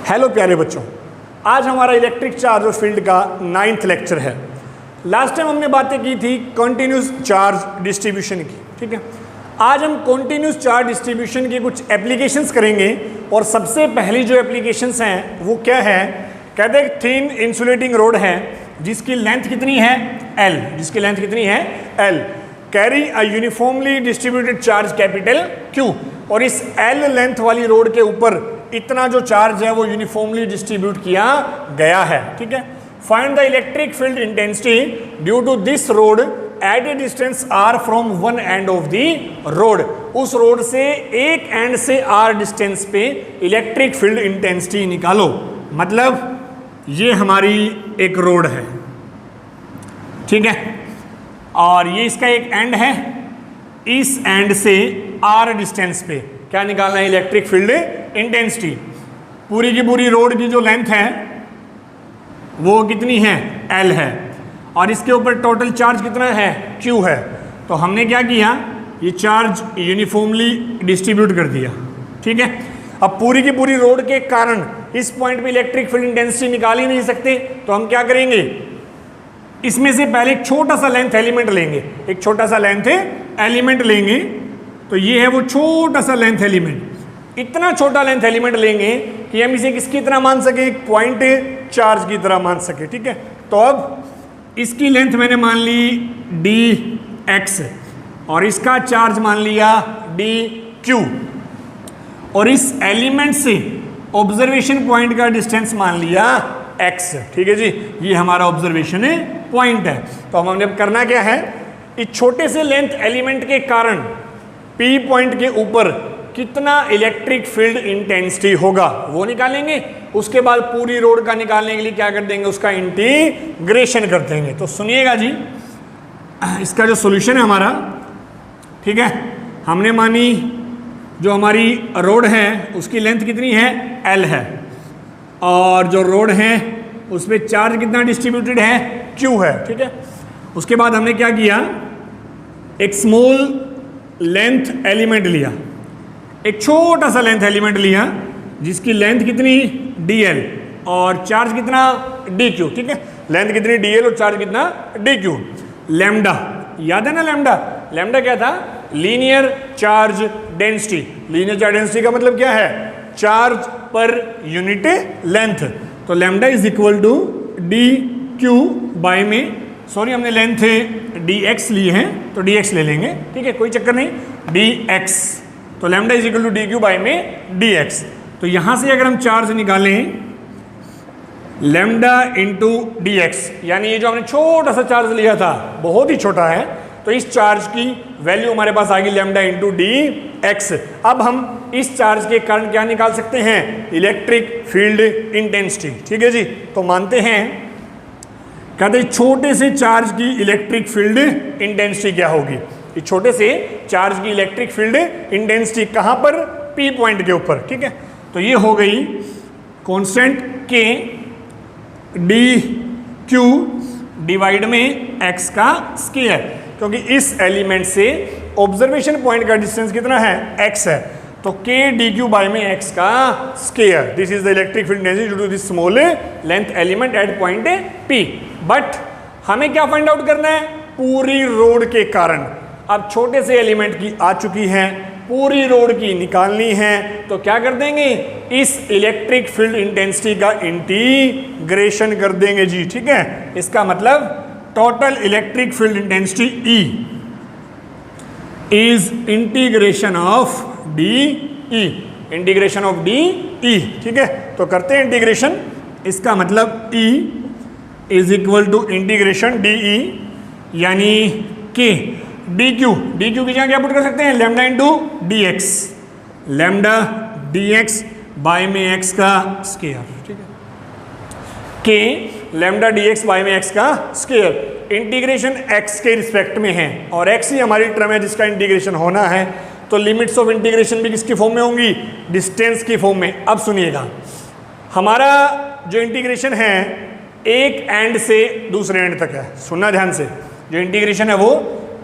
Hello प्यारे बच्चों, आज हमारा इलेक्ट्रिक चार्ज और फील्ड का 9th लेक्चर है। लास्ट टाइम हमने बातें की थी कॉन्टिन्यूस चार्ज डिस्ट्रीब्यूशन की, ठीक है। आज हम कॉन्टिन्यूस चार्ज डिस्ट्रीब्यूशन की कुछ एप्लीकेशंस करेंगे और सबसे पहली जो एप्लीकेशंस हैं वो क्या है, कहते हैं थिन इंसुलेटिंग रोड है जिसकी लेंथ कितनी है L, जिसकी लेंथ कितनी है L, carry a uniformly distributed charge capital Q, और इस L लेंथ वाली रोड के ऊपर इतना जो चार्ज है वो यूनिफॉर्मली डिस्ट्रीब्यूट किया गया है, ठीक है। Find the electric field intensity due to this rod at a distance r from one end of the rod. उस रोड से एक एंड से r डिस्टेंस पे इलेक्ट्रिक फील्ड इंटेंसिटी निकालो। मतलब ये हमारी एक रोड है, ठीक है, और ये इसका एक एंड है। इस एंड से r डिस्टेंस पे क्या निकालना है, इलेक्ट्रिक फील्ड इंटेंसिटी। पूरी की पूरी रोड की जो लेंथ है वो कितनी है L है, और इसके ऊपर टोटल चार्ज कितना है Q है। तो हमने क्या किया, ये चार्ज यूनिफॉर्मली डिस्ट्रीब्यूट कर दिया, ठीक है। अब पूरी की पूरी रोड के कारण इस पॉइंट पे इलेक्ट्रिक फील्ड इंटेंसिटी निकाल ही नहीं सकते, तो हम क्या करेंगे, इसमें से पहले एक छोटा सा लेंथ एलिमेंट लेंगे, एक छोटा सा लेंथ एलिमेंट लेंगे। तो ये है वो छोटा सा लेंथ एलिमेंट। इतना छोटा लेंथ एलिमेंट लेंगे कि हम इसे किसकी तरह मान सके, एक पॉइंट चार्ज की तरह मान सके, ठीक है। तो अब इसकी लेंथ मैंने मान ली dx और इसका चार्ज मान लिया dq, और इस एलिमेंट से ऑब्जर्वेशन पॉइंट का डिस्टेंस मान लिया x, ठीक है जी। ये हमारा ऑब्जर्वेशन पॉइंट है। तो हमने अब करना क्या है, इस छोटे से लेंथ एलिमेंट के कारण P पॉइंट के ऊपर कितना इलेक्ट्रिक फील्ड इंटेंसिटी होगा वो निकालेंगे। उसके बाद पूरी रोड का निकालने के लिए क्या कर देंगे, उसका इंटीग्रेशन कर देंगे। तो सुनिएगा जी, इसका जो सॉल्यूशन है हमारा, ठीक है, हमने मानी जो हमारी रोड है उसकी लेंथ कितनी है L है, और जो रोड है उस पर चार्ज कितना डिस्ट्रीब्यूटेड है Q है, ठीक है। उसके बाद हमने क्या किया, एक स्मॉल लेंथ एलिमेंट लिया, एक छोटा सा लेंथ एलिमेंट लिया जिसकी लेंथ कितनी dl और चार्ज कितना dq, ठीक है। लेंथ कितनी dl और चार्ज कितना dq। लैम्डा याद है ना, लैम्डा क्या था, linear charge density. Linear charge density का मतलब क्या है, चार्ज पर यूनिट लेंथ। तो lambda is equal to dq by में, सॉरी हमने लेंथ dx ली है तो dx ले लेंगे, ठीक है, कोई चक्कर नहीं, dx। तो lambda is equal to dq by में dx। तो यहां से अगर हम चार्ज निकालें लैम्डा इंटू dx, यानी ये जो हमने छोटा सा चार्ज लिया था बहुत ही छोटा है, तो इस चार्ज की वैल्यू हमारे पास आ गई लैम्डा इंटू dx। अब हम इस चार्ज के कारण क्या निकाल सकते हैं, इलेक्ट्रिक फील्ड इंटेंसिटी, ठीक है जी। तो मानते हैं, कहते हैं छोटे से चार्ज की इलेक्ट्रिक फील्ड इंटेंसिटी क्या होगी। इस छोटे से चार्ज की इलेक्ट्रिक फील्ड इंटेंसिटी कहाँ पर, P पॉइंट के ऊपर, ठीक है। तो ये हो गई कांस्टेंट K dq डिवाइड में x का स्क्वायर, क्योंकि इस एलिमेंट से ऑब्जर्वेशन पॉइंट का डिस्टेंस कितना है x है। तो k dq बाय में x का square, this is the electric field intensity due to this small length element at point P। But हमें क्या फाइंड आउट करना है, पूरी रोड के कारण। अब छोटे से एलिमेंट की आ चुकी है, पूरी रोड की निकालनी है, तो क्या कर देंगे, इस इलेक्ट्रिक फील्ड इंटेंसिटी का इंटीग्रेशन कर देंगे जी, ठीक है। इसका मतलब total electric field intensity E is integration of DE, integration of DE, ठीक है। तो करते हैं इंटीग्रेशन। इसका मतलब E is equal to integration DE यानी K dq की जगह क्या पुट कर सकते हैं, lambda into dx, lambda dx by में x का स्क्वायर, ठीक है। K लैम्डा dx बाय में x का स्क्वायर। इंटीग्रेशन x के रिस्पेक्ट में है और x ही हमारी टर्म है जिसका इंटीग्रेशन होना है, तो लिमिट्स ऑफ इंटीग्रेशन भी किसकी फॉर्म में होंगी, डिस्टेंस की फॉर्म में। अब सुनिएगा, हमारा जो इंटीग्रेशन है एक एंड से दूसरे एंड तक है, सुनना ध्यान से। जो इंटीग्रेशन है वो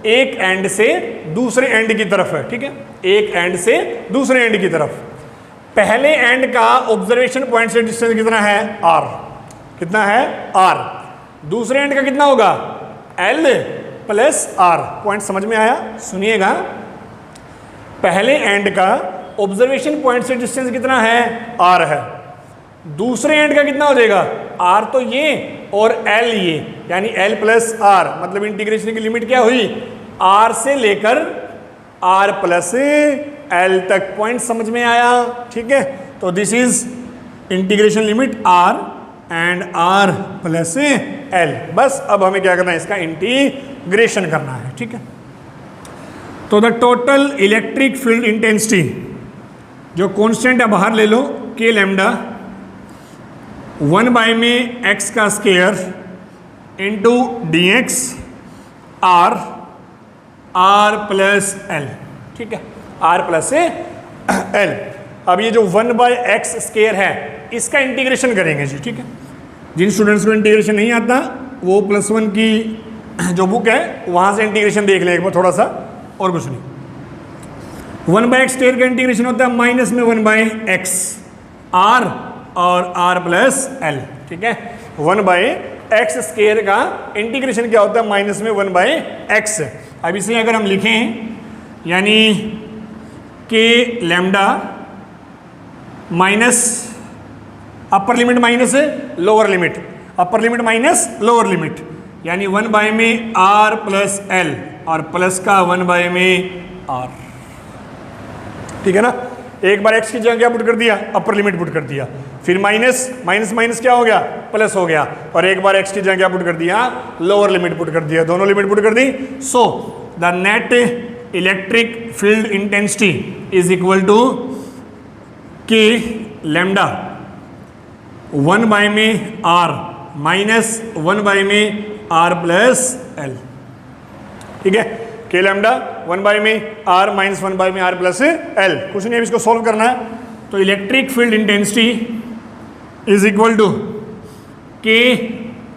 एक एंड से दूसरे एंड की तरफ है, ठीक है, एक एंड से दूसरे एंड की तरफ। पहले एंड का ऑब्जर्वेशन पॉइंट से डिस्टेंस कितना है r, कितना है r। दूसरे एंड का कितना होगा l प्लस r। पॉइंट समझ में आया? सुनिएगा, पहले एंड का ऑब्जर्वेशन पॉइंट से डिस्टेंस कितना है r है, दूसरे एंड का कितना हो जाएगा r तो ये और l ये, यानी l प्लस r, मतलब इंटीग्रेशन की लिमिट क्या हुई r से लेकर r प्लस l तक। पॉइंट समझ में आया? ठीक है, तो this is integration limit r and r plus l। बस अब हमें क्या करना है, इसका इंटीग्रेशन करना है। ठीक है, तो the total electric field intensity, जो कांस्टेंट है बाहर ले लो, k लैम्डा 1 बाय में x का square into D x r plus l। ठीक है, r प्लस l। अब ये जो 1 बाय एक्स स्क्वायर है इसका इंटीग्रेशन करेंगे जी। ठीक है, जिन स्टूडेंट्स को इंटीग्रेशन नहीं आता वो +1 की जो बुक है वहाँ से इंटीग्रेशन देख लें एक बार थोड़ा सा, और कुछ नहीं। 1 बाय एक्स स्क्वायर का इंटीग्रेशन होता है माइनस में 1 बाय एक्स r और r प्लस l। ठीक है, 1 बाय एक्स स्क्वायर का इंटीग्रेशन क्या होता है माइनस में 1 बाय एक्स। अब इसे अगर हम लिखें, यानी k लैम्डा माइनस अपर लिमिट माइनस लोअर लिमिट, अपर लिमिट माइनस लोअर लिमिट, यानी 1 बाय में r प्लस l और प्लस का 1 बाय में r। ठीक है ना, एक बार x की जगह क्या पुट कर दिया, अपर लिमिट पुट कर दिया, फिर माइनस माइनस माइनस क्या हो गया, प्लस हो गया, और एक बार x की जगह क्या पुट कर दिया, लोअर लिमिट पुट कर दिया, दोनों लिमिट पुट कर दी। So the net electric field intensity is equal to k lambda 1 by में r माइनस 1 बाय में r प्लस l। ठीक है, k लैम्डा 1 बाय में r माइनस 1 बाय में r प्लस l। कुछ नहीं, इसको सॉल्व करना है। तो electric field intensity is equal to k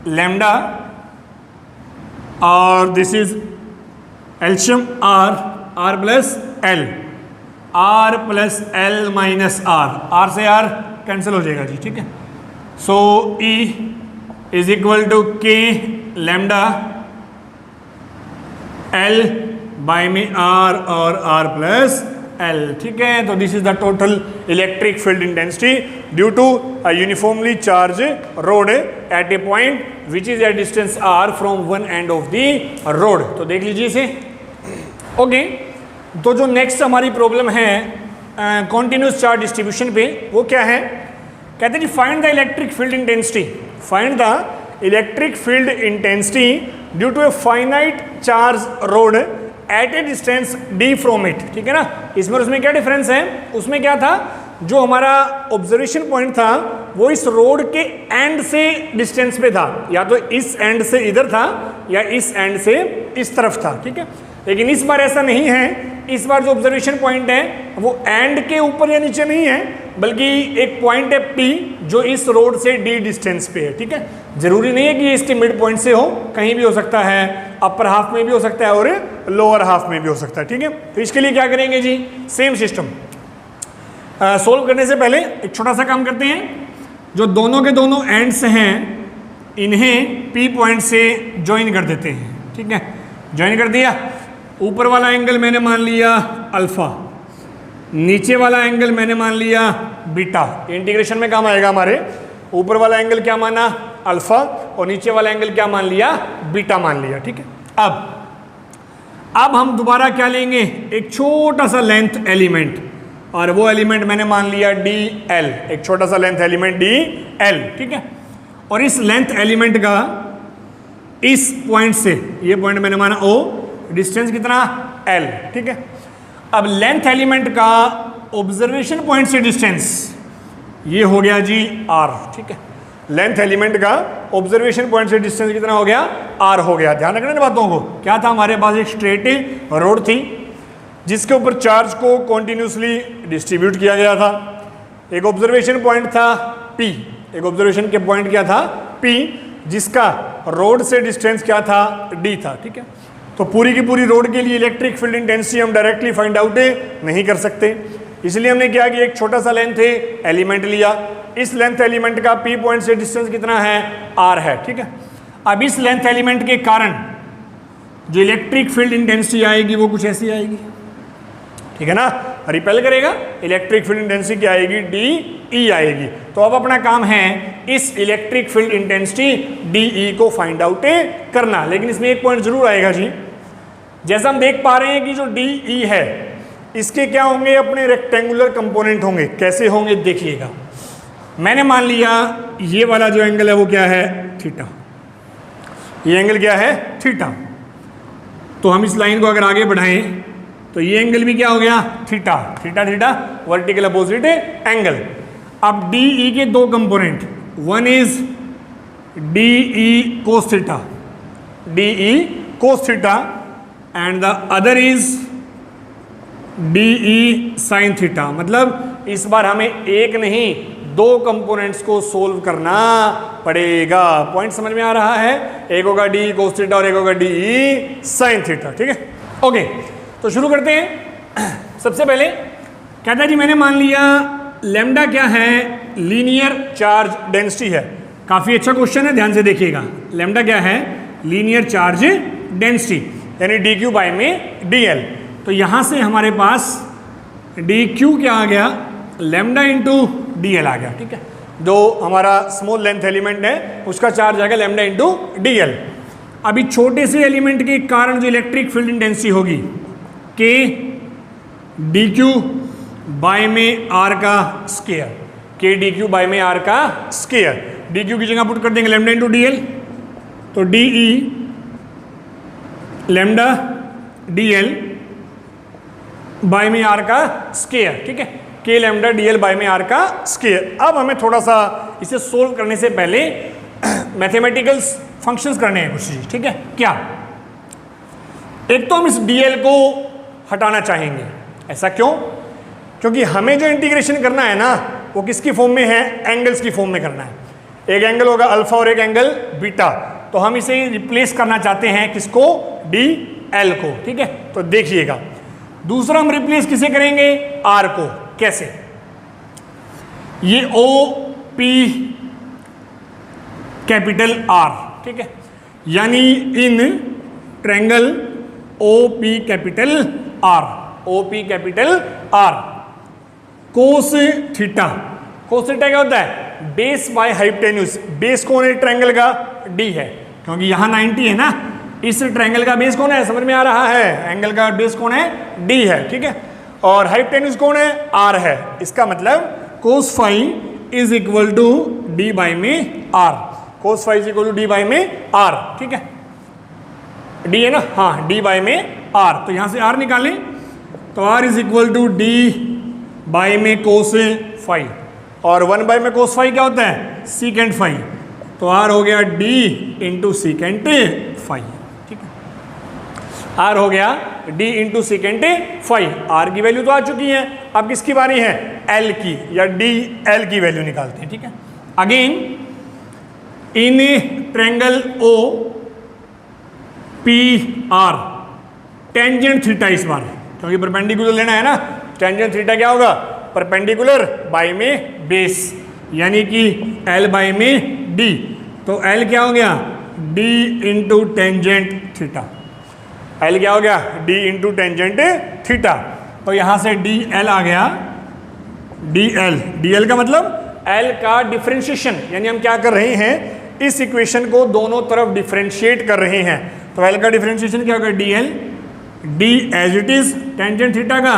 lambda, और दिस इज एल्शियम r plus l, r plus l minus r से r कैंसिल हो जाएगा जी। ठीक है, so E is equal to k lambda l by में r और r प्लस l। ठीक है, तो this is the total electric field intensity due to a uniformly charged rod at a point which is a distance r from one end of the rod. तो देख लीजिए इसे। Okay, तो जो next हमारी प्रॉब्लम है कॉन्टिन्यूस चार्ज डिस्ट्रीब्यूशन पे, वो क्या है, कहते हैं जी find the electric field intensity, find the electric field intensity due to a finite charge rod at a distance d from it. ठीक है ना, इसमें और उसमें क्या डिफरेंस है, उसमें क्या था, जो हमारा ऑब्जर्वेशन पॉइंट था वो इस रोड के एंड से डिस्टेंस पे था, या तो इस एंड से इधर था या इस एंड से इस तरफ था। ठीक है, लेकिन इस बार ऐसा नहीं है, इस बार जो ऑब्जर्वेशन पॉइंट है वो एंड के ऊपर या नीचे नहीं है, बल्कि एक पॉइंट है P जो इस रोड से D डिस्टेंस पे है। ठीक है, जरूरी नहीं है कि ये इसके मिड पॉइंट से हो, कहीं भी हो सकता है, अपर हाफ में भी हो सकता है और लोअर हाफ में भी हो सकता है। ठीक है, तो इसके लिए क्या करेंगे जी, सेम सिस्टम। सोल्व करने से पहले एक छोटा सा काम करते हैं, जो दोनों के दोनों एंड्स हैं इन्हें P पॉइंट से ज्वाइन कर देते हैं। ठीक है, ज्वाइन कर दिया, ऊपर वाला एंगल मैंने मान लिया अल्फा, नीचे वाला एंगल मैंने मान लिया बीटा। इंटीग्रेशन में काम आएगा हमारे, ऊपर वाला एंगल क्या माना, अल्फा, और नीचे वाला एंगल क्या मान लिया, बीटा मान लिया। ठीक है, अब हम दोबारा क्या लेंगे, एक छोटा सा लेंथ एलिमेंट, और वो एलिमेंट मैंने मान लिया DL, एक छोटा सा लेंथ एलिमेंट DL। ठीक है, और इस लेंथ एलिमेंट का इस पॉइंट से, ये पॉइंट मैंने माना O, डिस्टेंस कितना L। ठीक है, अब लेंथ एलिमेंट का ऑब्जर्वेशन पॉइंट से डिस्टेंस ये हो गया जी R। ठीक है, लेंथ एलिमेंट का ऑब्जर्वेशन पॉइंट से डिस्टेंस कितना हो गया, R हो गया। ध्यान रखना इन बातों को। क्या था, हमारे पास एक स्ट्रेट रोड थी जिसके ऊपर चार्ज को कॉन्टिन्यूसली डिस्ट्रीब्यूट किया गया था, एक ऑब्जर्वेशन पॉइंट था P, एक ऑब्जर्वेशन के पॉइंट क्या था P, जिसका रोड से डिस्टेंस क्या था, D था। ठीक है, तो पूरी की पूरी रोड के लिए इलेक्ट्रिक फील्ड इंटेंसिटी हम डायरेक्टली फाइंड आउट नहीं कर सकते, इसलिए हमने क्या किया, एक छोटा सा लेंथ है एलिमेंट लिया, इस लेंथ एलिमेंट का पी पॉइंट से डिस्टेंस कितना है, आर है, ठीक है। अब इस लेंथ एलिमेंट के कारण जो इलेक्ट्रिक फील्ड इंटेंसिटी आएगी वो कुछ ऐसी आएगी, ठीक है ना, रिपेल करेगा, इलेक्ट्रिक फील्ड इंटेंसिटी क्या आएगी, डी ई आएगी। तो अब अपना काम है इस electric field intensity D E को फाइंड आउट करना। लेकिन इसमें एक पॉइंट जरूर आएगा जी, जैसा हम देख पा रहे हैं कि जो डी ई है इसके क्या होंगे, अपने रेक्टेंगुलर कंपोनेंट होंगे। कैसे होंगे देखिएगा, मैंने मान लिया ये वाला जो एंगल है वो क्या है, थीटा, ये एंगल क्या है, थीटा। तो हम इस लाइन को अगर आगे बढ़ाएं तो ये एंगल भी क्या हो गया, theta, theta theta vertical opposite angle. अब डी ई के दो component, one is D E cos theta, D E cos theta, and the other is D E sine theta. मतलब इस बार हमें एक नहीं दो कंपोनेंट्स को सोल्व करना पड़ेगा। पॉइंट समझ में आ रहा है, एक होगा डी कोस थीटा और एक होगा डी ई साइन थीटा, ठीक है। ओके, तो शुरू करते हैं। सबसे पहले कहता है जी मैंने मान लिया लैम्डा क्या है, लीनियर चार्ज डेंसिटी है। काफ़ी अच्छा क्वेश्चन है, ध्यान से देखिएगा। लैम्डा क्या है, लीनियर चार्ज डेंसिटी, यानी डी क्यू बाई में डी एल। तो यहाँ से हमारे पास डी क्यू क्या आ गया, लैम्डा इंटू डी एल आ गया, ठीक है। जो हमारा स्मॉल लेंथ एलिमेंट है उसका चार्ज आएगा लैम्डा इंटू डी एल। अभी छोटे से एलिमेंट के कारण जो इलेक्ट्रिक फील्ड इंटेंसिटी होगी के डी क्यू बाय में आर का स्केयर, के डी क्यू बाय में आर का स्केयर। डी क्यू की जगह पुट कर देंगे लैम्डा इंटू डी एल, तो D E lambda D L by में आर का स्केयर, ठीक है, के लैम्डा डी एल बाय में आर का स्केयर। अब हमें थोड़ा सा इसे सोल्व करने से पहले मैथमेटिकल फंक्शंस करने हैं कुछ चीज, ठीक है। क्या, एक तो हम इस डी एल को हटाना चाहेंगे। ऐसा क्यों, क्योंकि हमें जो इंटीग्रेशन करना है ना वो किसकी फॉर्म में है, एंगल्स की फॉर्म में करना है। एक एंगल होगा अल्फा और एक एंगल बीटा, तो हम इसे रिप्लेस करना चाहते हैं किसको, डी एल को, ठीक है। तो देखिएगा दूसरा हम रिप्लेस किसे करेंगे, आर को। कैसे, ये ओ पी कैपिटल आर, ठीक है, यानी in triangle O P capital R, O P capital R, cos theta. Cos theta क्या होता है, बेस बाय हाइपोटेन्यूज। बेस कौन है ट्रायंगल का, डी है, क्योंकि यहाँ 90 है ना, इस ट्रायंगल का बेस कौन है, समझ में आ रहा है, एंगल का बेस कौन है, डी है, ठीक है। और हाइपोटेन्यूज कौन है, आर है। इसका मतलब cos phi is equal to D by में r, cos phi is equal to D by में आर, ठीक है। डी है ना, हाँ, डी बाई में आर। तो यहां से आर निकालें तो R is equal to D by में कोस फाई, और 1 बाई में कोस फाई क्या होता है, सीकेंट फाई। तो आर हो गया डी इंटू सीकेंट फाई, ठीक है। आर हो गया D into secant phi. R की वैल्यू तो आ चुकी है, अब किसकी बारी है, एल की, या डी एल की वैल्यू निकालते हैं, ठीक है। Again in triangle O P R, tangent theta इस बार, क्योंकि परपेंडिकुलर लेना है ना, टेंजेंट थीटा क्या होगा, परपेंडिकुलर बाय में बेस, यानी कि एल बाय में डी। तो एल क्या हो गया, D into tangent theta. L क्या हो गया, डी इंटू टेंजेंट थीटा। तो यहां से डी एल आ गया, डी एल, डी एल का मतलब एल का डिफरेंशिएशन, यानी हम क्या कर रहे हैं, इस इक्वेशन को दोनों तरफ डिफरेंशिएट कर रहे हैं। तो एल का डिफरेंशिएशन क्या होगा, D L, D as it is tangent theta का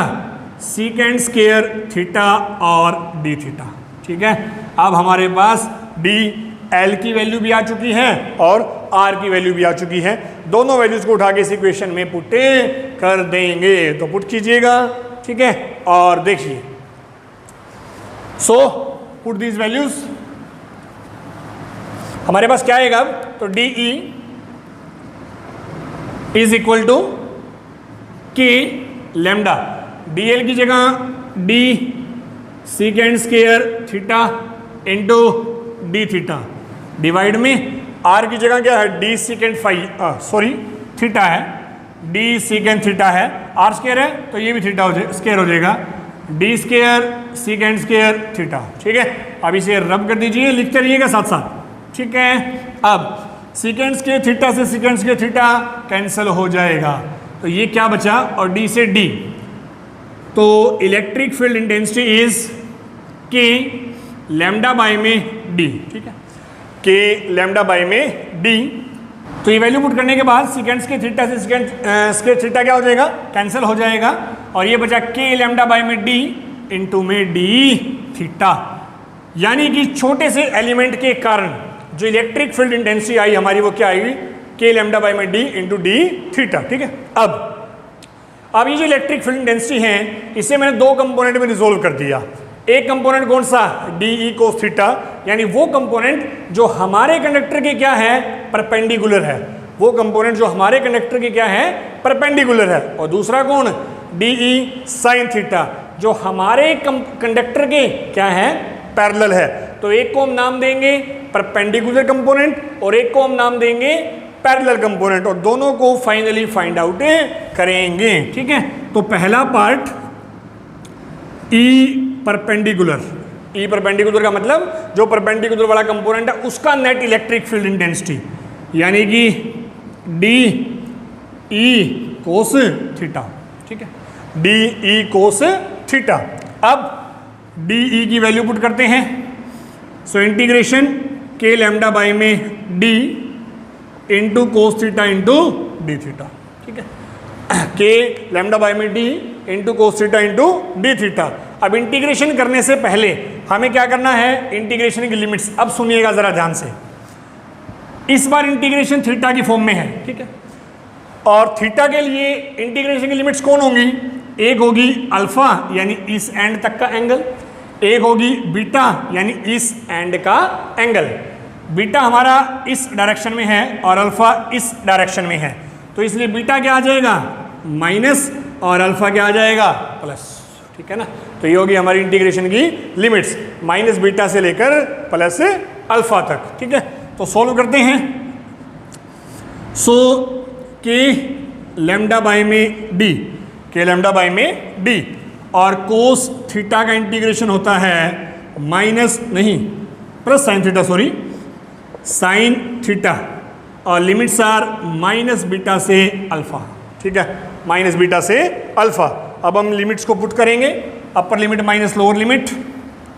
सीकेंट स्क्वायर थीटा और डी थीटा, ठीक है। अब हमारे पास डी एल की वैल्यू भी आ चुकी है और आर की वैल्यू भी आ चुकी है। दोनों वैल्यूज को उठा के इस इक्वेशन में पुट कर देंगे, तो पुट कीजिएगा, ठीक है। और देखिए, सो पुट दीज वैल्यूज, हमारे पास क्या आएगा, तो D E is equal to के लैम्डा, डी एल की जगह D secant square theta into D theta, divide में आर की जगह क्या है, D secant phi, sorry theta है, डी सीकेंट थीटा है, आर स्क्वायर है तो ये भी थीटा हो जाएगा, स्क्वायर हो जाएगा, डी स्केयर सीकेंड स्केयर थीटा। ठीक है, अब इसे रब कर दीजिए, लिखते रहिएगा साथ साथ। ठीक है, अब सीकेंड स्केयर थीटा से सीकेंड स्केयर थीटा कैंसिल हो जाएगा, तो ये क्या बचा, और डी से डी, तो electric field intensity is k lambda by में डी। ठीक है, के लैम्डा बाय में डी। तो ये वैल्यू पुट करने के बाद सीकेंड स्केयर थीटा से सीकेंड स्केयर थीटा क्या हो जाएगा, कैंसिल हो जाएगा, और ये बचा के लैम्डा बाय में डी इंटू में डी थीटा। यानी कि छोटे से एलिमेंट के कारण जो इलेक्ट्रिक फील्ड इंटेंसिटी आई हमारी वो क्या आएगी, के लैम्डा बाय में डी इंटू डी थीटा। ठीक है, अब ये जो इलेक्ट्रिक फील्ड इंटेंसिटी है इसे मैंने दो कंपोनेंट में रिजोल्व कर दिया। एक कंपोनेंट कौन सा, डी ई कोस थीटा, यानी वो कंपोनेंट जो हमारे कंडक्टर के क्या है, परपेंडिकुलर है, वो कंपोनेंट जो हमारे कंडक्टर के क्या है, परपेंडिकुलर है। और दूसरा कौन, डी ई साइन थीटा, जो हमारे कंडक्टर के क्या है, पैरेलल है। तो एक को हम नाम देंगे परपेंडिकुलर कंपोनेंट और एक को हम नाम देंगे पैरेलल कंपोनेंट, और दोनों को फाइनली फाइंड आउट करेंगे। ठीक है, तो पहला पार्ट ई परपेंडिकुलर, ई परपेंडिकुलर का मतलब जो परपेंडिकुलर वाला कंपोनेंट है उसका नेट इलेक्ट्रिक फील्ड इंटेंसिटी, यानी कि डी ई कोस थीटा। ठीक है, डी ई कोस थीटा। अब डी ई की वैल्यू पुट करते हैं, सो इंटीग्रेशन के लैम्डा बाय में D into cos theta into D theta. ठीक है, के लैम्डा बाय में D into cos theta into D theta. अब इंटीग्रेशन करने से पहले हमें क्या करना है, इंटीग्रेशन की लिमिट्स। अब सुनिएगा जरा ध्यान से, इस बार इंटीग्रेशन थीटा की फॉर्म में है। ठीक है, और थीटा के लिए इंटीग्रेशन की लिमिट्स कौन होंगी, एक होगी अल्फा यानी इस एंड तक का एंगल, एक होगी बीटा यानी इस एंड का एंगल। बीटा हमारा इस डायरेक्शन में है और अल्फा इस डायरेक्शन में है, तो इसलिए बीटा क्या आ जाएगा, माइनस, और अल्फा क्या आ जाएगा, प्लस। ठीक है ना, तो ये होगी हमारी इंटीग्रेशन की लिमिट्स, माइनस बीटा से लेकर प्लस अल्फा तक। ठीक है, तो सॉल्व करते हैं। सो के लैम्डा बाय में डी, के लैम्डा बाय में डी, और कोस थीटा का इंटीग्रेशन होता है माइनस नहीं plus sine theta, sorry sine theta, और लिमिट्स आर माइनस बीटा से अल्फा। ठीक है, माइनस बीटा से अल्फा। अब हम लिमिट्स को पुट करेंगे, upper limit minus lower limit.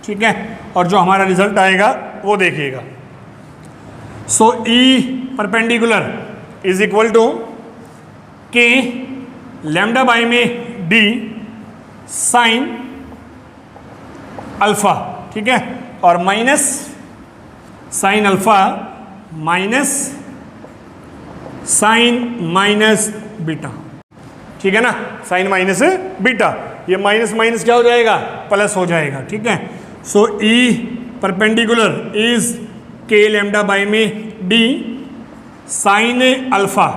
ठीक है, और जो हमारा रिजल्ट आएगा वो देखिएगा। So E perpendicular is equal to के लैम्डा बाय में डी साइन अल्फा। ठीक है, और minus sine alpha minus sine minus beta. ठीक है ना, साइन माइनस बीटा, ये माइनस माइनस क्या हो जाएगा, प्लस हो जाएगा। ठीक है, so E perpendicular is k lambda by में डी साइन अल्फा।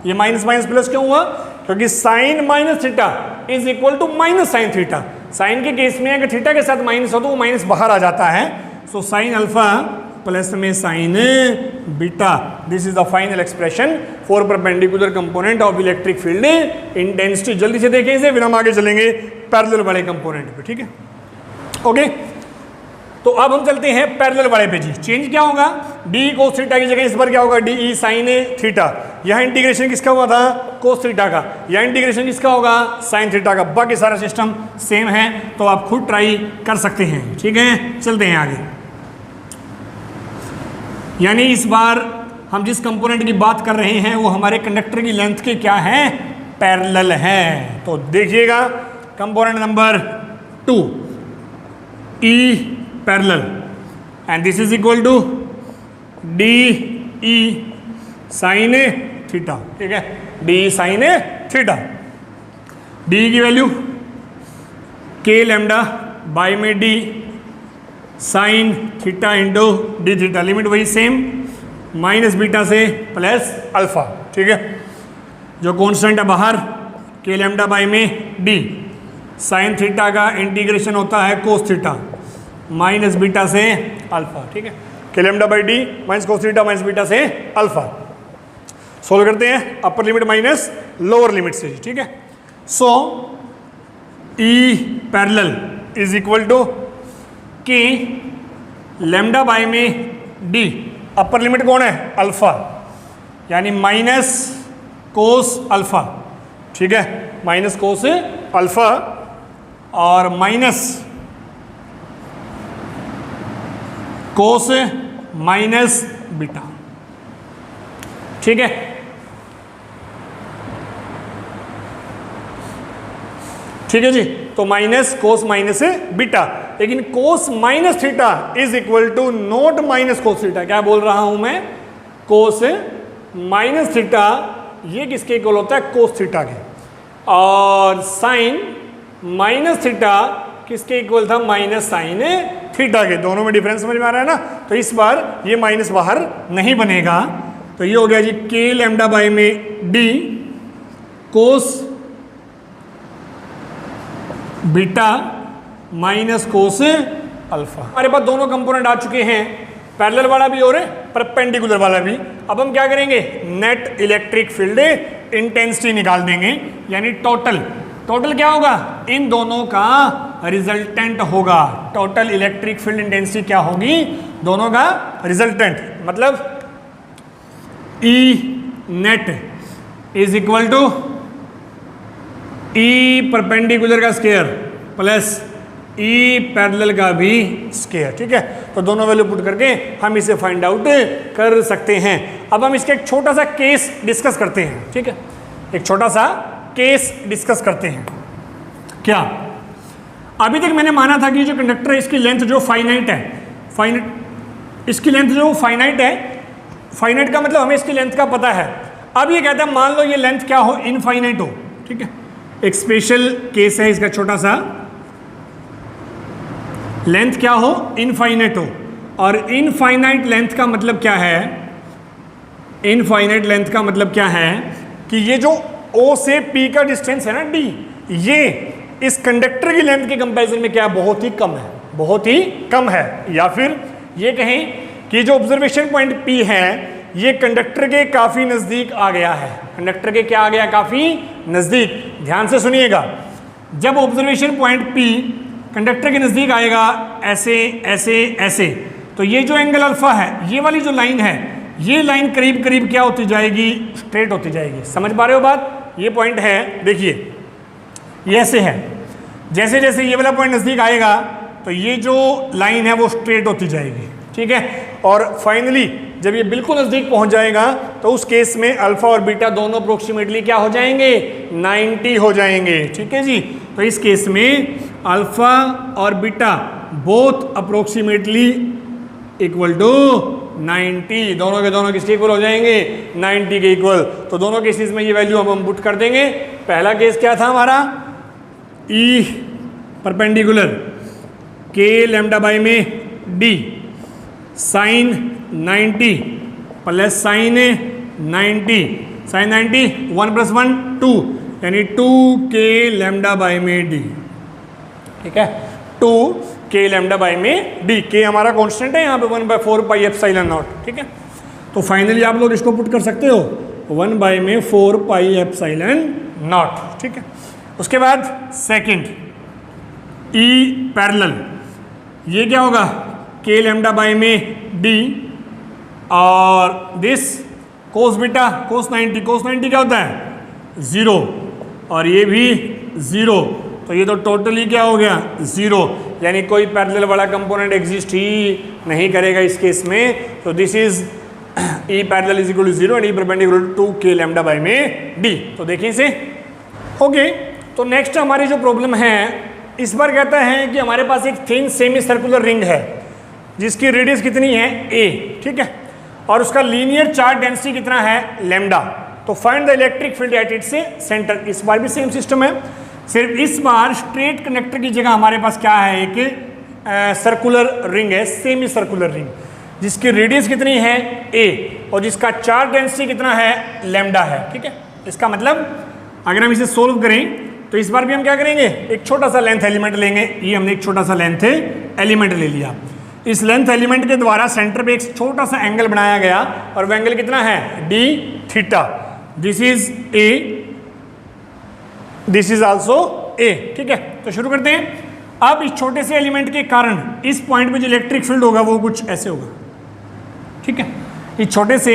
ये माइनस माइनस प्लस क्यों हुआ, क्योंकि sine minus theta is equal to minus sine theta. Sine के केस में अगर थीटा के साथ माइनस हो तो वो माइनस बाहर आ जाता है। सो साइन अल्फा प्लस में sign beta, this is the final expression for perpendicular component of electric field intensity. जल्दी से देखें इसे, फिर हम आगे चलेंगे पैरेलल वाले कंपोनेंट पे। ठीक है, ओके, तो अब हम चलते हैं पैरेलल वाले पे। जी चेंज क्या होगा, डी कोस थीटा की जगह इस बार क्या होगा, डी ई साइन थीटा। यहाँ इंटीग्रेशन किसका हुआ था, कोस थीटा का, यहाँ इंटीग्रेशन किसका होगा, साइन थीटा का। बाकी सारा सिस्टम सेम है, तो आप खुद ट्राई कर सकते हैं। ठीक है, चलते हैं आगे। यानी इस बार हम जिस कंपोनेंट की बात कर रहे हैं वो हमारे कंडक्टर की लेंथ के क्या है, पैरेलल है। तो देखिएगा component number 2 E parallel, and this is equal to D E sine theta. ठीक है, डी साइन थीटा, डी की वैल्यू के लैम्डा बाय में D sine theta into D theta, limit वही सेम, माइनस बीटा से plus alpha. ठीक है, जो constant है बाहर, के लैम्डा बाय में डी साइन थीटा का इंटीग्रेशन होता है कोस थीटा माइनस बीटा से अल्फा। ठीक है, के lambda by d minus cos theta minus beta से अल्फा। सोल्व करते हैं upper limit minus lower limit से। ठीक है, so E parallel is equal to के लैम्डा बाय में डी, अपर लिमिट कौन है अल्फा, यानी माइनस कोस अल्फा, ठीक है, माइनस कोस अल्फा और माइनस कोस माइनस बीटा, ठीक है। ठीक है जी, तो माइनस कोस माइनस बीटा, लेकिन cos minus theta is equal to not minus cos theta. क्या बोल रहा हूं मैं, कोस माइनस थीटा ये किसके इक्वल होता है, कोस थीटा के, और साइन माइनस थीटा किसके इक्वल था, माइनस साइन थीटा के। दोनों में डिफरेंस समझ में आ रहा है ना, तो इस बार ये माइनस बाहर नहीं बनेगा, तो ये हो गया जी के लैम्डा बाय में d cos beta minus cos alpha. हमारे पास दोनों कंपोनेंट आ चुके हैं, पैरेलल वाला भी और परपेंडिकुलर वाला भी। अब हम क्या करेंगे, नेट इलेक्ट्रिक फील्ड इंटेंसिटी निकाल देंगे, यानी टोटल क्या होगा, इन दोनों का रिजल्टेंट होगा। टोटल इलेक्ट्रिक फील्ड इंटेंसिटी क्या होगी, दोनों का रिजल्टेंट, मतलब E net is equal to E perpendicular का स्क्वायर प्लस ई पैरेलल का भी स्क्वायर, ठीक है। तो दोनों वैल्यू पुट करके हम इसे फाइंड आउट कर सकते हैं। अब हम इसका एक छोटा सा केस डिस्कस करते हैं, ठीक है, एक छोटा सा केस डिस्कस करते हैं। क्या, अभी तक मैंने माना था कि जो कंडक्टर है इसकी लेंथ जो फाइनाइट है, इसकी लेंथ जो फाइनाइट है, फाइनाइट का मतलब हमें इसकी लेंथ का पता है। अब ये कहता है मान लो ये लेंथ क्या हो, इनफाइनाइट हो, ठीक है। एक स्पेशल केस है इसका, छोटा सा, लेंथ क्या हो, इनफाइनाइट हो, और इनफाइनाइट लेंथ का मतलब क्या है, इनफाइनाइट लेंथ का मतलब क्या है कि ये जो O से P का डिस्टेंस है ना D, ये इस कंडक्टर की लेंथ के कंपैरिजन में क्या है, बहुत ही कम है, बहुत ही कम है। या फिर ये कहें कि जो ऑब्जर्वेशन पॉइंट P है ये कंडक्टर के काफी नजदीक आ गया है, कंडक्टर के क्या आ गया, काफी नजदीक। ध्यान से सुनिएगा, जब ऑब्जर्वेशन पॉइंट P कंडक्टर के नजदीक आएगा ऐसे ऐसे ऐसे, तो ये जो एंगल अल्फा है, ये वाली जो लाइन है, ये लाइन करीब करीब क्या होती जाएगी, स्ट्रेट होती जाएगी। समझ पा रहे हो बात, ये पॉइंट है, देखिए ये ऐसे है, जैसे जैसे ये वाला पॉइंट नजदीक आएगा तो ये जो लाइन है वो स्ट्रेट होती जाएगी, ठीक है। और फाइनली जब ये बिल्कुल नजदीक पहुंच जाएगा तो उस केस में अल्फा और बीटा दोनों अप्रोक्सीमेटली क्या हो जाएंगे, 90 हो जाएंगे, ठीक है जी। तो इस केस में अल्फा और beta both approximately equal to 90, दोनों के दोनों किसके इक्वल हो जाएंगे, 90 के इक्वल। तो दोनों केसेस में ये वैल्यू हम पुट कर देंगे। पहला केस क्या था हमारा, E perpendicular K lambda by में D sine 90 plus sine 90, sine 90 1 + 1 2, यानी 2 के लैम्डा बाय में डी, ठीक है, 2 के लैम्डा बाय में डी। के हमारा कांस्टेंट है यहाँ पे 1/4 पाई एप्सिलॉन नॉट, ठीक है। तो फाइनली आप लोग इसको पुट कर सकते हो 1/4 पाई एप्सिलॉन नॉट, ठीक है। उसके बाद सेकंड ई पैरेलल, ये क्या होगा, के लैम्डा बाय में डी और दिस कोस बीटा कोस 90, कोस 90 क्या होता है 0, और ये भी 0, तो ये तो टोटली क्या हो गया 0, यानी कोई पैरेलल वाला कंपोनेंट एग्जिस्ट ही नहीं करेगा इस केस में। तो this is E parallel is equal to 0 and E perpendicular to के लैम्डा बाय में डी। तो देखिए इसे, ओके। तो नेक्स्ट हमारी जो प्रॉब्लम है, इस बार कहता है कि हमारे पास एक थिन सेमी सर्कुलर रिंग है जिसकी रेडियस कितनी है a, ठीक है, और उसका लीनियर चार्ज डेंसिटी कितना है लैम्डा। तो find the electric field at its centre. इस बार भी सेम सिस्टम है, सिर्फ इस बार स्ट्रेट कंडक्टर की जगह हमारे पास क्या है, एक सर्कुलर रिंग है, सेमी सर्कुलर रिंग, जिसकी रेडियस कितनी है a और जिसका चार्ज डेंसिटी कितना है लैम्डा है, ठीक है। इसका मतलब अगर हम इसे सोल्व करें तो इस बार भी हम क्या करेंगे, एक छोटा सा लेंथ एलिमेंट लेंगे। ये हमने एक छोटा सा लेंथ एलिमेंट ले लिया, इस लेंथ एलिमेंट के द्वारा सेंटर पे एक छोटा सा एंगल बनाया गया और वो एंगल कितना है d theta. This is a, this is also a, ठीक है। तो शुरू करते हैं। अब इस छोटे से एलिमेंट के कारण इस पॉइंट पे जो इलेक्ट्रिक फील्ड होगा वो कुछ ऐसे होगा, ठीक है। इस छोटे से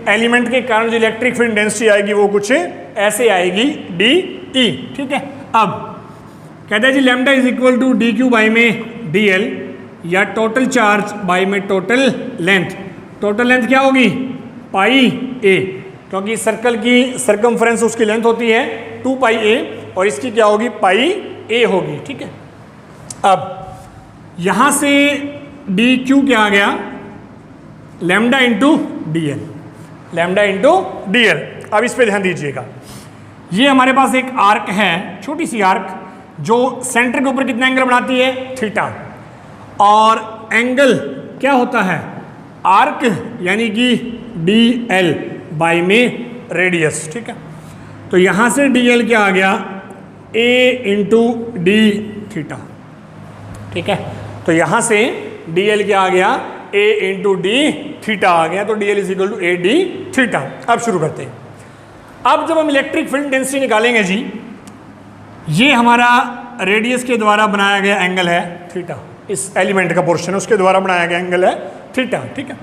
एलिमेंट के कारण जो इलेक्ट्रिक फील्ड डेंसिटी आएगी वो कुछ ऐसे आएगी डी ई, ठीक है। अब कहते हैं जी lambda is equal to d q by में डी एल, या टोटल चार्ज बाई में टोटल लेंथ। टोटल लेंथ क्या होगी? पाई ए, क्योंकि सर्कल की सर्कमफ्रेंस उसकी लेंथ होती है 2 पाई ए और इसकी क्या होगी? पाई ए होगी, ठीक है। अब यहां से डी क्यू क्या आ गया? Lambda into D L, lambda into D L. अब इस पे ध्यान दीजिएगा, ये हमारे पास एक आर्क है, छोटी सी आर्क, जो सेंटर के ऊपर कितना एंगल बनाती है? थीटा। और एंगल क्या होता है? आर्क यानी कि डी एल बाई में रेडियस, ठीक है। तो यहां से डी एल क्या आ गया? ए इंटू डी थीटा, ठीक है। तो यहां से डी एल क्या आ गया? ए इंटू डी थीटा आ गया। तो D L is equal to A D theta. अब शुरू करते हैं। अब जब हम इलेक्ट्रिक फील्ड डेंसिटी निकालेंगे जी, ये हमारा रेडियस के द्वारा बनाया गया एंगल है थीटा, इस एलिमेंट का पोर्शन है उसके द्वारा बनाया गया एंगल है थीटा, ठीक है,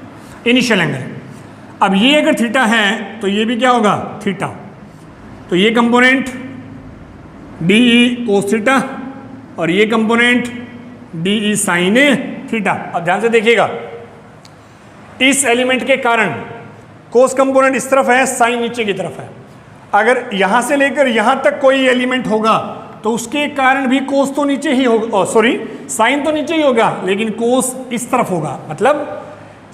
इनिशियल एंगल। अब ये अगर थीटा है तो ये भी क्या होगा? थीटा। तो ये component D E cos theta और ये component D E sine theta. अब ध्यान से देखिएगा, इस एलिमेंट के कारण कोस कंपोनेंट इस तरफ है, साइन नीचे की तरफ है। अगर यहां से लेकर यहां तक कोई एलिमेंट होगा तो उसके कारण भी कोस तो नीचे ही होगा, सॉरी साइन तो नीचे ही होगा, लेकिन कोस इस तरफ होगा। मतलब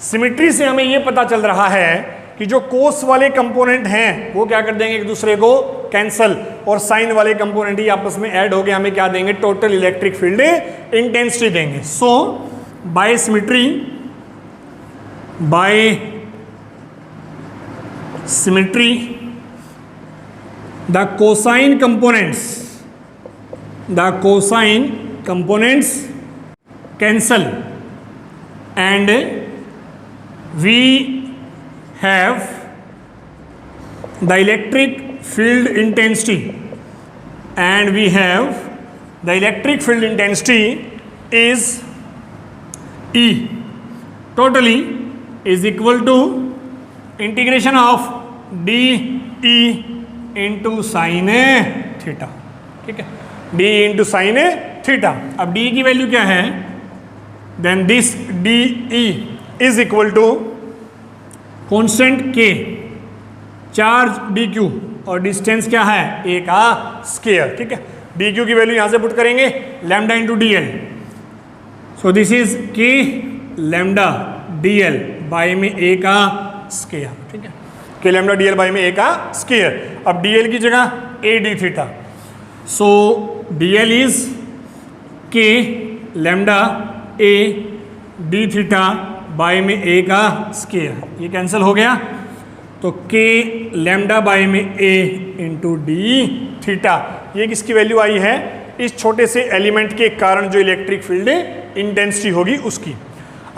सिमेट्री से हमें यह पता चल रहा है कि जो कोस वाले कंपोनेंट हैं वो क्या कर देंगे? एक दूसरे को कैंसल, और साइन वाले कंपोनेंट ही आपस में ऐड हो गए, हमें क्या देंगे? टोटल इलेक्ट्रिक फील्ड इंटेंसिटी देंगे। So by symmetry, by symmetry the cosine components cancel and we have the electric field intensity, and we have the electric field intensity is E totally is equal to integration of d e into sine theta, ठीक है, D into sine theta. अब D की value क्या है? Then this D E is equal to constant K, charge D Q और distance क्या है? ए का स्क्वायर, ठीक है। डी क्यू की वैल्यू यहां से पुट करेंगे, lambda into D L. So this is k lambda D L by में ए का स्क्वायर, ठीक है, के लैम्डा डी एल बाई में ए का स्क्वायर। अब डी एल की जगह a D theta, so d L is k lambda a D theta by में ए का स्क्वायर। ये कैंसिल हो गया, तो के लैम्डा बाई में ए इंटू डी थीटा। ये किसकी वैल्यू आई है? इस छोटे से एलिमेंट के कारण जो इलेक्ट्रिक फील्ड इंटेंसिटी होगी उसकी।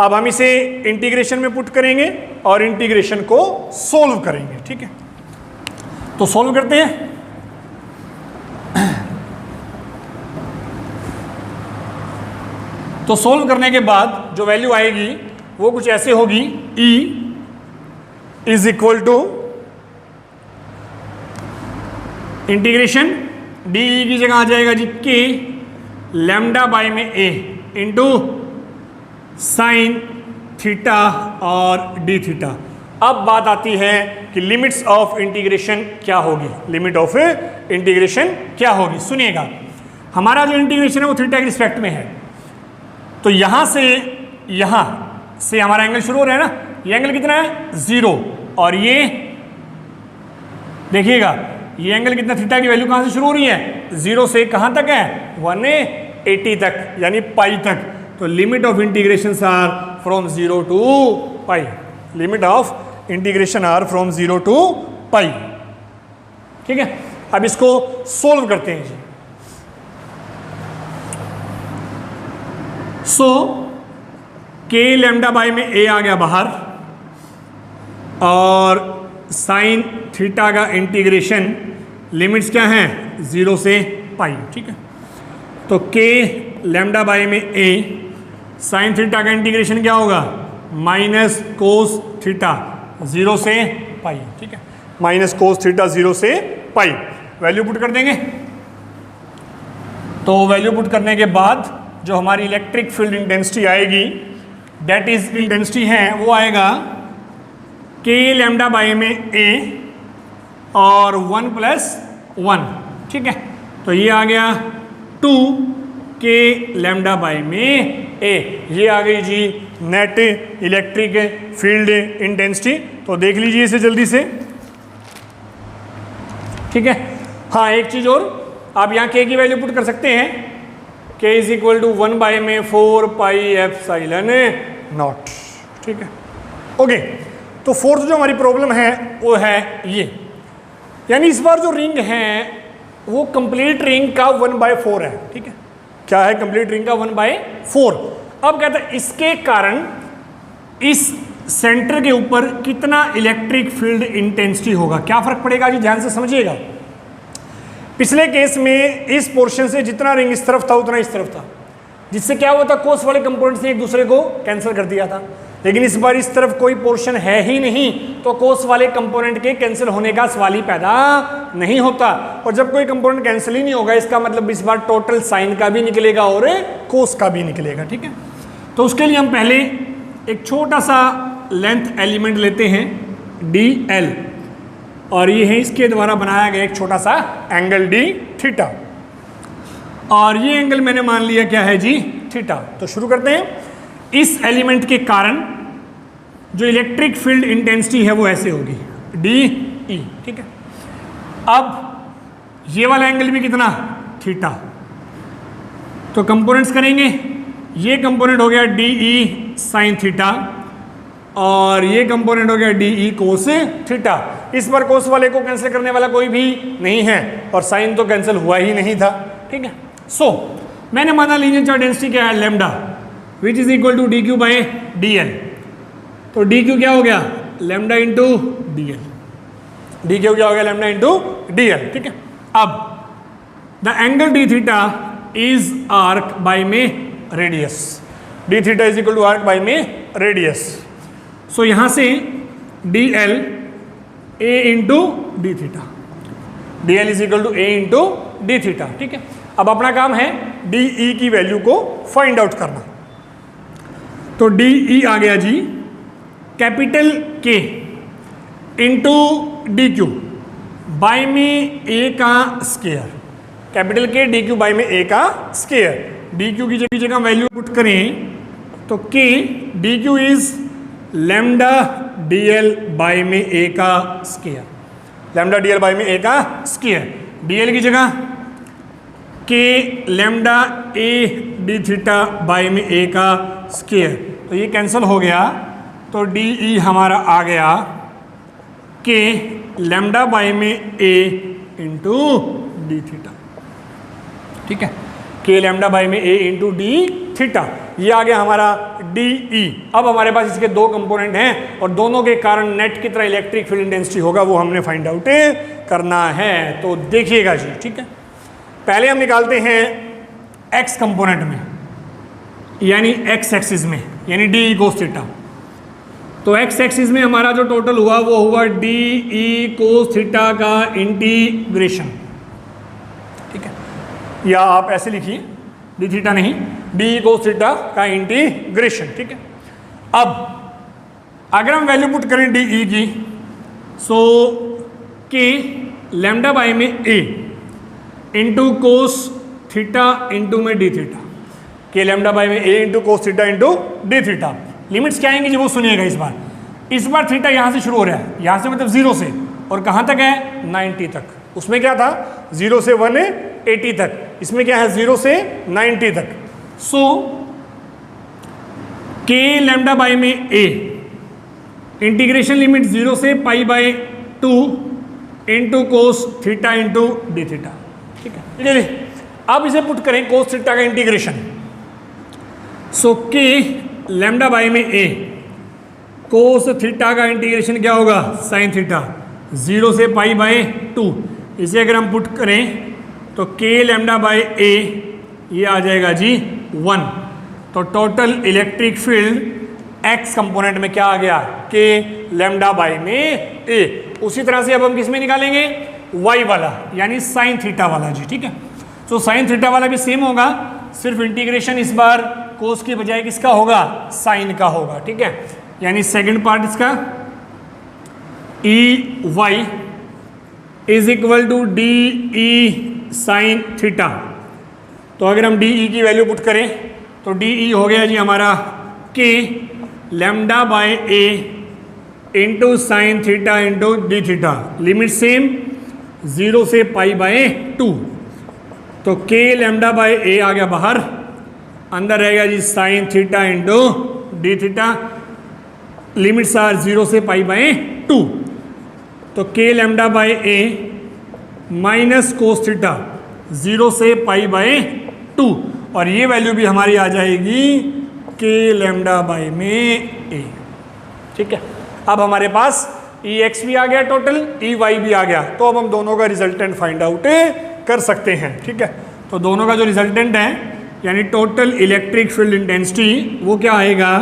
अब हम इसे इंटीग्रेशन में पुट करेंगे और इंटीग्रेशन को सोल्व करेंगे, ठीक है। तो सोल्व करते हैं। तो सोल्व करने के बाद जो वैल्यू आएगी वो कुछ ऐसे होगी, E is equal to integration D की जगह आ जाएगा जी के लैम्डा बाई में ए इंटू साइन थीटा और डी थीटा। अब बात आती है कि लिमिट्स ऑफ इंटीग्रेशन क्या होगी, लिमिट ऑफ इंटीग्रेशन क्या होगी। सुनिएगा, हमारा जो इंटीग्रेशन है वो थीटा के रिस्पेक्ट में है, तो यहां से हमारा एंगल शुरू हो रहा है ना, ये एंगल कितना है? 0, और ये देखिएगा ये एंगल कितना, थीटा की वैल्यू कहां से शुरू हो रही है? 0 से कहां तक है? 180 तक, यानी पाई तक। तो limit of integration are from 0 to pi, limit of integration are from 0 to pi, ठीक है। अब इसको सोल्व करते हैं जी। सो के लैम्डा बाई में ए आ गया बाहर, और साइन थीटा का इंटीग्रेशन लिमिट्स क्या हैं? 0 से पाई, ठीक है। तो के लैम्डा बाई में ए, साइन थीटा का इंटीग्रेशन क्या होगा, माइनस कोस थीटा 0 से पाई, ठीक है, माइनस कोस थीटा 0 से पाई। वैल्यू पुट कर देंगे, तो वैल्यू पुट करने के बाद जो हमारी इलेक्ट्रिक फील्ड इंटेंसिटी आएगी, दैट इज इंटेंसिटी है वो आएगा के लैम्डा बाई में ए और 1 + 1, ठीक है, तो ये आ गया 2 के लैम्डा बाई में ए। ये आ गई जी नेट इलेक्ट्रिक फील्ड इंटेंसिटी। तो देख लीजिए इसे जल्दी से, ठीक है। हाँ, एक चीज़ और, आप यहाँ के की वैल्यू पुट कर सकते हैं, के इज इक्वल टू 1 बाई में 4 पाई एप्सिलॉन नॉट, ठीक है, ओके। तो फोर्थ जो हमारी प्रॉब्लम है वो है ये, यानी इस बार जो रिंग है वो कंप्लीट रिंग का 1/4 है, ठीक है। क्या है कंप्लीट रिंग का 1/4। अब कहता है इसके कारण इस सेंटर के ऊपर कितना इलेक्ट्रिक फील्ड इंटेंसिटी होगा। क्या फर्क पड़ेगा जी, ध्यान से समझिएगा। पिछले केस में इस पोर्शन से जितना रिंग इस तरफ था उतना इस तरफ था, जिससे क्या हुआ था, कोस वाले कंपोनेंट्स ने एक दूसरे को कैंसिल कर दिया था। लेकिन इस बार इस तरफ कोई पोर्शन है ही नहीं, तो कोस वाले कंपोनेंट के कैंसिल होने का सवाल ही पैदा नहीं होता। और जब कोई कंपोनेंट कैंसिल ही नहीं होगा, इसका मतलब इस बार टोटल साइन का भी निकलेगा और कोस का भी निकलेगा, ठीक है। तो उसके लिए हम पहले एक छोटा सा लेंथ एलिमेंट लेते हैं DL, और ये है इसके द्वारा बनाया गया एक छोटा सा एंगल D थीटा, और ये एंगल मैंने मान लिया क्या है जी, थीटा। तो शुरू करते हैं। इस एलिमेंट के कारण जो इलेक्ट्रिक फील्ड इंटेंसिटी है वो ऐसे होगी DE, ठीक है। अब ये वाला एंगल भी कितना, थीटा। तो कंपोनेंट्स करेंगे, ये कंपोनेंट हो गया DE साइन थीटा, और ये कंपोनेंट हो गया DE कोस थीटा। इस बार कोस वाले को कैंसिल करने वाला कोई भी नहीं है, और साइन तो कैंसिल हुआ ही नहीं था, ठीक है। सो मैंने माना लीनियर चार्ज डेंसिटी क्या है, lambda, which is equal to DQ by DL। तो DQ क्या हो गया, लैम्डा इंटू DL। DQ क्या हो गया, लैम्डा इंटू DL, ठीक है। अब the angle D theta is arc by में radius, D theta is equal to arc by में रेडियस। सो यहां से DL A into D theta, DL is equal to A into D theta, ठीक है। अब अपना काम है DE की वैल्यू को फाइंड आउट करना। तो DE आ गया जी capital K into DQ by में A का square, capital K DQ by में A का स्क्वायर। DQ की जगह वैल्यू पुट करें तो K DQ is lambda DL by में A का स्क्वायर, लैम्डा DL बाई में A का स्क्वायर। DL की जगह K lambda A D theta by में A का स्क्वायर, तो ये कैंसिल हो गया। तो DE हमारा आ गया K लैम्डा बाई में A इंटू D थीटा, ठीक है। K लैम्डा बाई में A इंटू D थीटा, ये आ गया हमारा DE। अब हमारे पास इसके दो कंपोनेंट हैं, और दोनों के कारण नेट कितना इलेक्ट्रिक फील्ड इंटेंसिटी होगा वो हमने फाइंड आउट करना है। तो देखिएगा जी, ठीक है। पहले हम निकालते हैं x कंपोनेंट में, यानी x एक्सिस में, यानी DE कोस थीटा। तो x एक्सिस में हमारा जो टोटल हुआ वो हुआ DE कोस थीटा का इंटीग्रेशन, ठीक है। या आप ऐसे लिखिए, D थीटा नहीं, DE कोस थीटा का इंटीग्रेशन, ठीक है। अब अगर हम वैल्यू पुट करें DE की, सो K लैम्डा बाई में A into cos theta into में D theta, K lambda by में A into cos theta into D theta. Limits क्या आएंगी जी वो सुनिएगा। इस बार थीटा यहाँ से शुरू हो रहा है, यहाँ से मतलब 0 से, और कहाँ तक है, 90 तक। उसमें क्या था, 0 से 180 तक, इसमें क्या है, 0 से 90 तक। सो K लैम्डा बाई में A इंटीग्रेशन लिमिट 0 से pi by 2 into cos theta into D theta, ठीक है। चलिए अब इसे पुट करें कोस थीटा का integration. So K lambda by में A कोस थीटा का इंटीग्रेशन क्या होगा, साइन थीटा, 0 से पाई बाई 2। इसे अगर हम पुट करें तो K लैम्डा बाई A ये आ जाएगा जी 1। तो total electric field x component में क्या आ गया, के लैम्डा बाई में ए। उसी तरह से अब हम किस में निकालेंगे, वाई वाला यानी साइन थीटा वाला जी, ठीक है। तो साइन थीटा वाला भी सेम होगा, सिर्फ इंटीग्रेशन इस बार कोस की बजाय किसका होगा, साइन का होगा, ठीक है। यानी सेकंड पार्ट इसका E Y is equal to D E sine theta. तो अगर हम डी ई की वैल्यू पुट करें तो डी ई हो गया जी हमारा के lambda by A into sine theta into D theta, limit same 0 से पाई बाय 2। तो के लैम्डा बाय ए आ गया बाहर, अंदर रहेगा जी sine theta into D theta, limits are 0 से पाई बाय 2। तो k lambda by a minus cos theta 0 से पाई बाय 2, और ये वैल्यू भी हमारी आ जाएगी के लैम्डा बाय में ए, ठीक है। अब हमारे पास ई एक्स भी आ गया टोटल, ई वाई भी आ गया, तो अब हम दोनों का रिजल्टेंट फाइंड आउट कर सकते हैं, ठीक है। तो दोनों का जो रिजल्टेंट है यानी टोटल इलेक्ट्रिक फील्ड इंटेंसिटी वो क्या आएगा,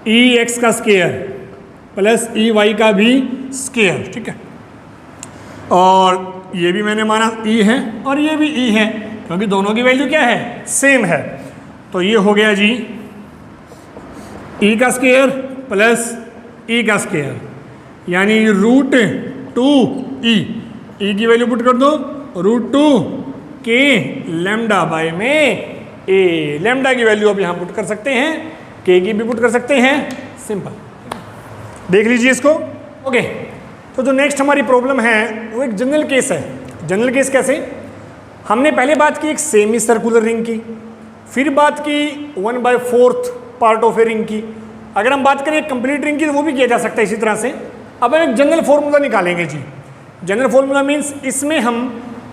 ई एक्स का स्केयर प्लस ई वाई का भी स्केयर, ठीक है। और ये भी मैंने माना ई है और ये भी ई है, क्योंकि दोनों की वैल्यू क्या है, सेम है। तो ये हो गया जी ई का स्केयर प्लस ई का स्केयर, यानी √2 ई की वैल्यू पुट कर दो, √2 के लैम्डा बाय में ए। लैम्डा की वैल्यू अब यहाँ पुट कर सकते हैं, के की भी पुट कर सकते हैं, सिंपल। देख लीजिए इसको, ओके। तो जो नेक्स्ट हमारी प्रॉब्लम है वो एक जनरल केस है। जनरल केस कैसे, हमने पहले बात की एक सेमी सर्कुलर रिंग की, फिर बात की 1/4 पार्ट ऑफ ए रिंग की। अगर हम बात करें कंप्लीट रिंग की तो वो भी किया जा सकता है इसी तरह से। अब हम एक जनरल फॉर्मूला निकालेंगे जी। जनरल फॉर्मूला मीन्स इसमें हम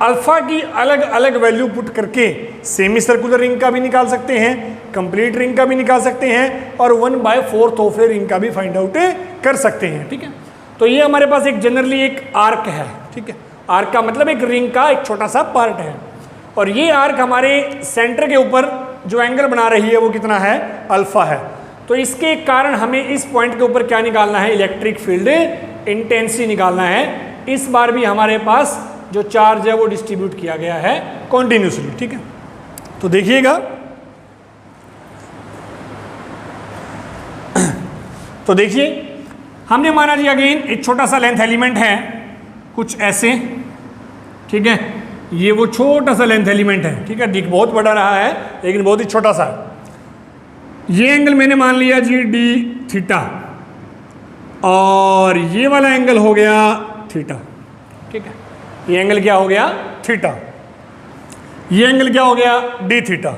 अल्फा की अलग अलग वैल्यू पुट करके सेमी सर्कुलर रिंग का भी निकाल सकते हैं, कंप्लीट रिंग का भी निकाल सकते हैं, और 1/4 ऑफ ए रिंग का भी फाइंड आउट कर सकते हैं, ठीक है। तो ये हमारे पास एक जनरली एक आर्क है, ठीक है। आर्क का मतलब एक रिंग का एक छोटा सा पार्ट है, और ये आर्क हमारे सेंटर के ऊपर जो एंगल बना रही है वो कितना है, अल्फा है। तो इसके कारण हमें इस पॉइंट के ऊपर क्या निकालना है, इलेक्ट्रिक फील्ड इंटेंसिटी निकालना है। इस बार भी हमारे पास जो चार्ज है वो डिस्ट्रीब्यूट किया गया है कॉन्टिन्यूसली, ठीक है। तो देखिएगा, तो देखिए हमने माना जी अगेन एक छोटा सा लेंथ एलिमेंट है कुछ ऐसे, ठीक है। ये वो छोटा सा लेंथ एलिमेंट है, ठीक है। दिख बहुत बड़ा रहा है लेकिन बहुत ही छोटा सा है। ये एंगल मैंने मान लिया जी डी थीटा, और ये वाला एंगल हो गया थीटा, ठीक है। ये एंगल क्या हो गया, थीटा। ये एंगल क्या हो गया, डी थीटा।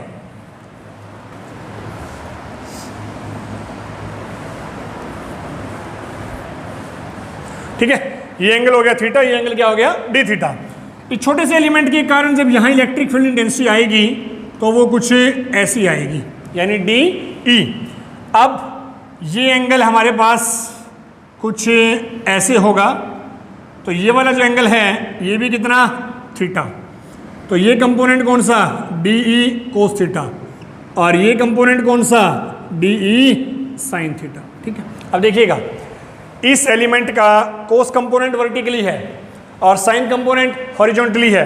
ठीक है, ये एंगल हो गया थीटा, ये एंगल क्या हो गया, डी थीटा। इस छोटे से एलिमेंट के कारण जब यहां इलेक्ट्रिक फील्ड इंटेंसिटी आएगी तो वो कुछ ऐसी आएगी, यानी डी ई। अब ये एंगल हमारे पास कुछ ऐसे होगा, तो ये वाला जो एंगल है ये भी कितना, थीटा। तो ये कंपोनेंट कौन सा, डी ई कोस थीटा, और ये कंपोनेंट कौन सा, डी ई साइन थीटा, ठीक है। अब देखिएगा, इस एलिमेंट का कोस कंपोनेंट वर्टिकली है और साइन कंपोनेंट हॉरिजॉन्टली है।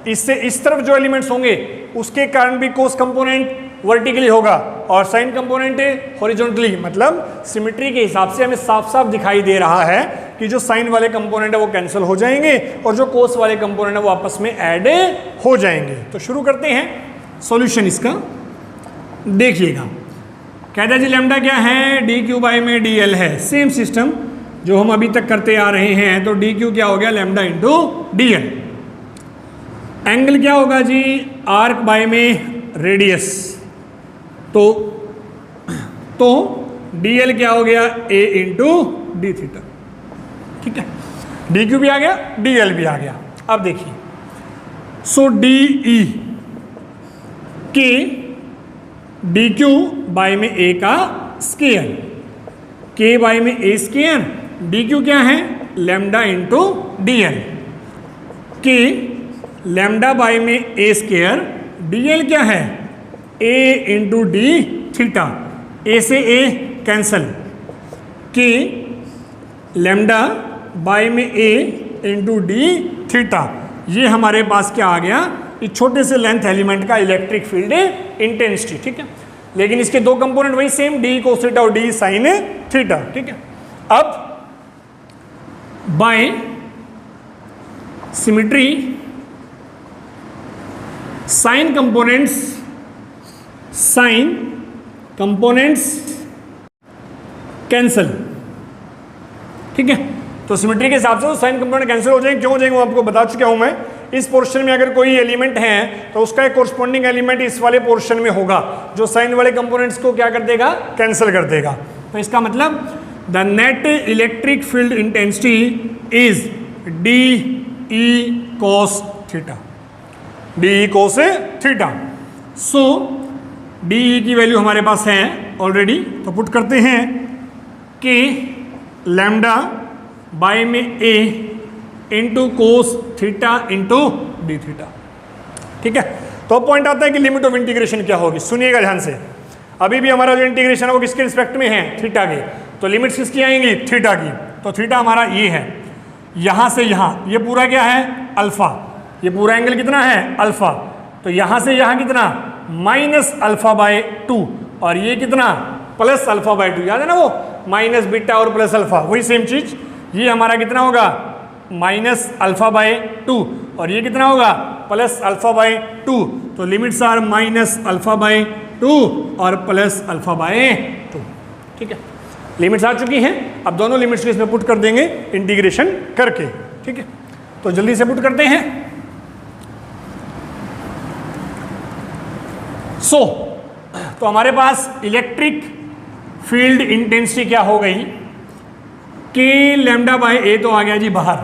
इससे इस तरफ जो एलिमेंट्स होंगे उसके कारण भी कोस कंपोनेंट वर्टिकली होगा और साइन कंपोनेंट हॉरिजॉन्टली, मतलब सिमेट्री के हिसाब से हमें साफ साफ दिखाई दे रहा है कि जो साइन वाले कंपोनेंट है वो कैंसिल हो जाएंगे और जो कोस वाले कंपोनेंट है वो आपस में ऐड हो जाएंगे। तो शुरू करते हैं सॉल्यूशन इसका। देखिएगा, कहता है जी लैम्डा क्या है, डी क्यू बाई में डी एल है। सेम सिस्टम जो हम अभी तक करते आ रहे हैं। तो डी क्यू क्या हो गया, lambda into D L. Angle क्या होगा जी, आर्क बाय में रेडियस, तो डी एल क्या हो गया, ए इंटू डी थीटा, ठीक है। डी क्यू भी आ गया, डी एल भी आ गया। अब देखिए, सो डी ई के डी क्यू बाय में ए का स्केयर, के बाय में ए स्केयर, डी क्यू क्या है, लैम्डा इंटू डी एल, के लैम्डा बाय में ए स्केयर, dl क्या है, a into D theta, a से a कैंसल, कि लैम्डा बाय में a इंटू डी थीटा, ये हमारे पास क्या आ गया, इस छोटे से लेंथ एलिमेंट का इलेक्ट्रिक फील्ड इंटेंसिटी। ठीक है, लेकिन इसके दो कंपोनेंट वही सेम, डी कोस थीटा और डी साइन थीटा। ठीक है, अब by symmetry sign components cancel. ठीक है, तो सिमेट्री के हिसाब से तो साइन कंपोनेंट कैंसिल हो जाएंगे। क्यों हो जाएंगे वो आपको बता चुका हूं मैं। इस पोर्शन में अगर कोई एलिमेंट है तो उसका एक कोरस्पॉन्डिंग एलिमेंट इस वाले पोर्शन में होगा जो साइन वाले कंपोनेंट्स को क्या कर देगा, कैंसिल कर देगा। तो इसका मतलब the net electric field intensity is D E cos theta, D E cos theta. So D E की वैल्यू हमारे पास है ऑलरेडी, तो पुट करते हैं कि लैम्डा बाय में ए into cos theta into D theta. ठीक है, तो पॉइंट आता है कि लिमिट ऑफ इंटीग्रेशन क्या होगी। सुनिएगा ध्यान से, अभी भी हमारा जो इंटीग्रेशन है वो किसके रिस्पेक्ट में है, थीटा के। तो लिमिट्स किसकी आएंगी, थीटा की। तो थीटा हमारा ये है, यहाँ से यहाँ, ये पूरा क्या है, अल्फा, ये पूरा एंगल कितना है, अल्फा। तो यहाँ से यहाँ कितना, माइनस अल्फा बाय 2, और ये कितना, प्लस अल्फा बाय 2। याद है ना वो माइनस बीटा और प्लस अल्फा, वही सेम चीज। ये हमारा कितना होगा, माइनस अल्फा बाय 2, और ये कितना होगा, प्लस अल्फा बाय 2। तो limits are minus alpha by 2 और प्लस अल्फा बाय 2। ठीक है, लिमिट्स आ चुकी हैं। अब दोनों लिमिट्स को इसमें पुट कर देंगे इंटीग्रेशन करके। ठीक है, तो जल्दी से पुट करते हैं। तो हमारे पास इलेक्ट्रिक फील्ड इंटेंसिटी क्या हो गई कि लैम्डा बाय ए तो आ गया जी बाहर,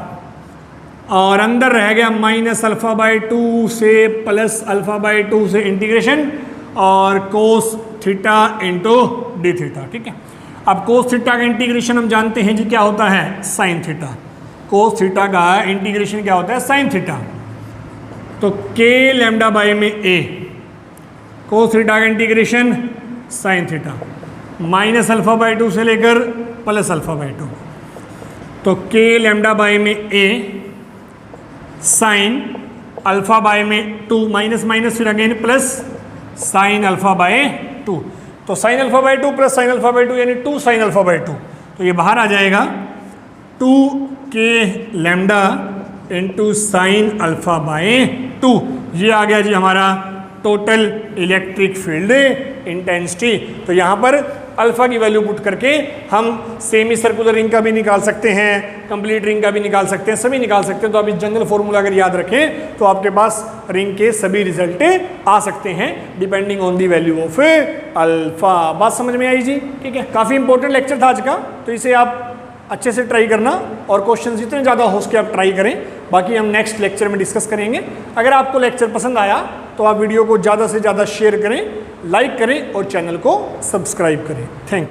और अंदर रह गया माइनस अल्फा बाय 2 से प्लस अल्फा बाय 2 से इंटीग्रेशन, और कोस थीटा इंटू डी थीटा। ठीक है, अब कोस थीटा का इंटीग्रेशन हम जानते हैं जी क्या होता है, साइन थीटा। कोस थीटा का इंटीग्रेशन क्या होता है, साइन थीटा। तो के लैम्डा बाय में ए, कोस थीटा का integration sine theta, minus alpha by 2 से लेकर प्लस अल्फा बाय 2। तो के लैम्डा बाय में ए साइन अल्फा बाय में 2, माइनस माइनस फिर again plus sine alpha by 2। तो sine alpha by 2 plus sine alpha by 2 यानी 2 sine alpha by 2। तो ये बाहर आ जाएगा 2 के lambda into sine alpha by 2। ये आ गया जी हमारा टोटल इलेक्ट्रिक फील्ड इंटेंसिटी। तो यहाँ पर अल्फा की वैल्यू पुट करके हम सेमी सर्कुलर रिंग का भी निकाल सकते हैं, कंप्लीट रिंग का भी निकाल सकते हैं, सभी निकाल सकते हैं। तो आप इस जनरल फॉर्मूला अगर याद रखें तो आपके पास रिंग के सभी रिजल्ट आ सकते हैं depending on the value of alpha. बात समझ में आई जी? ठीक है, काफ़ी इंपॉर्टेंट लेक्चर था आज का, तो इसे आप अच्छे से ट्राई करना और क्वेश्चन जितने ज़्यादा हो सके आप ट्राई करें। बाकी हम नेक्स्ट लेक्चर में डिस्कस करेंगे। अगर आपको लेक्चर पसंद आया तो आप वीडियो को ज़्यादा से ज़्यादा शेयर करें, लाइक करें और चैनल को सब्सक्राइब करें। Thank you.